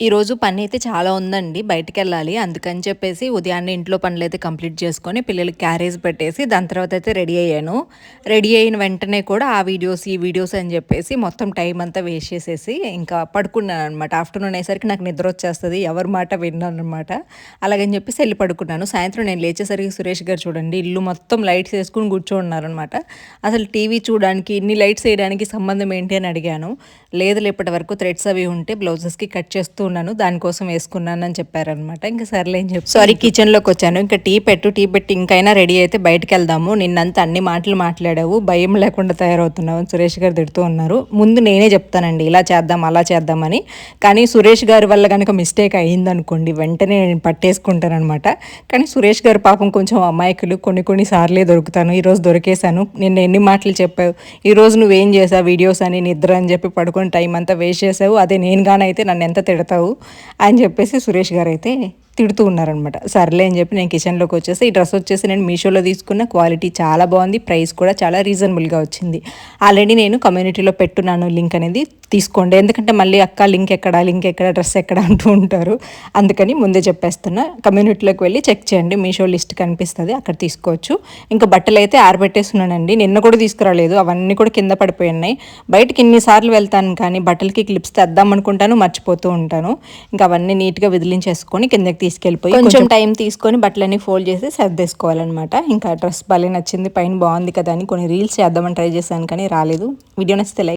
ఈరోజు పని అయితే చాలా ఉందండి. బయటికెళ్ళాలి. అందుకని చెప్పేసి ఉదయాన్నే ఇంట్లో పనులైతే కంప్లీట్ చేసుకొని, పిల్లలకి క్యారేజ్ పెట్టేసి, దాని తర్వాత అయితే రెడీ అయ్యాను. రెడీ అయిన వెంటనే కూడా ఆ వీడియోస్, ఈ వీడియోస్ అని చెప్పేసి మొత్తం టైం అంతా వేస్ట్ చేసేసి ఇంకా పడుకున్నాననమాట. ఆఫ్టర్‌నూన్ అయ్యేసరికి నాకు నిద్రొచ్చేస్తది. ఎవరి మాట వినననమాట. అలాగని చెప్పేసి ఎళ్లి పడుకున్నాను. సాయంత్రం నేను లేచేసరికి సురేష్ గారు చూడండి ఇల్లు మొత్తం లైట్స్ ఏసుకొని కూర్చోనున్నారనమాట. అసలు టీవీ చూడడానికి, ఇన్ని లైట్స్ ఏయడానికి సంబంధం ఏంటి అని అడిగాను. లేదులే ఇప్పటి వరకు థ్రెడ్స్ అవి ఉంటే బ్లౌజెస్‌కి కట్ చేస్తూ ఉన్నాను. దానికోసం వేసుకున్నానని చెప్పారనమాట. ఇంక సర్లే అని చెప్పి సారీ కిచెన్‌లోకొచ్చాను. ఇంక టీ పెట్టు, టీ పెట్టి ఇంకైనా రెడీ అయితే బయటికెళ్దాము. నిన్నంతా అన్ని మాటలు మాట్లాడావు. భయం లేకుండా తయారవుతున్నావు అని సురేష్ గారు తిడుతూ ఉన్నారు. ముందు నేనే చెప్తానండి ఇలా చేద్దాం, అలా చేద్దామని. కానీ సురేష్ గారి వల్ల గనక మిస్టేక్ అయిందనుకోండి వెంటనే నేను పట్టేసుకుంటాననమాట. కానీ సురేష్ గారు పాపం కొంచెం అమాయకులు. కొన్ని సార్లే దొరుకుతాను. ఈరోజు దొరికేశాను. నిన్న ఎన్ని మాటలు చెప్పావు. ఈరోజు నువ్వేం చేసావు వీడియోస్ అని, నిద్ర అని చెప్పి పడుకొని టైం అంతా వేస్ట్ చేసావు. అదే నేను గానైతే నన్ను ఎంత తిడతావు అని చెప్పేసి సురేష్ గారు అయితే తిడుతూ ఉన్నారనమాట. సర్లే అని చెప్పి నేను కిచెన్లోకి వచ్చేసి ఈ డ్రెస్ వచ్చేసి నేను మీషోలో తీసుకున్న క్వాలిటీ చాలా బాగుంది. ప్రైస్ కూడా చాలా రీజనబుల్గా వచ్చింది. ఆల్రెడీ నేను కమ్యూనిటీలో పెట్టున్నాను లింక్ అనేది తీసుకోండి. ఎందుకంటే మళ్ళీ అక్క లింక్ ఎక్కడ డ్రెస్ ఎక్కడ అంటూ ఉంటారు. అందుకని ముందే చెప్పేస్తున్నా. కమ్యూనిటీలోకి వెళ్ళి చెక్ చేయండి. మీషో లిస్ట్ కనిపిస్తుంది, అక్కడ తీసుకోవచ్చు. ఇంకా బట్టలు అయితే ఆరబెట్టేస్తున్నానండి. నిన్న కూడా తీసుకురాలేదు, అవన్నీ కూడా కింద పడిపోయి బయటకి ఇన్నిసార్లు వెళ్తాను కానీ బట్టలకి క్లిప్స్ తెద్దాం అనుకుంటాను, మర్చిపోతూ ఉంటాను. ఇంకా అవన్నీ నీట్గా విదిలించేసుకొని కిందకి తీసుకెళ్ళిపోయి కొంచెం టైం తీసుకొని బట్టలన్నీ ఫోల్డ్ చేసి సర్దేసుకోవాలన్నమాట. ఇంకా డ్రెస్ భలే నచ్చింది, పైన బాగుంది కదా అని కొన్ని రీల్స్ చేద్దామని ట్రై చేశాను కానీ రాలేదు. వీడియో నచ్చితే లైక్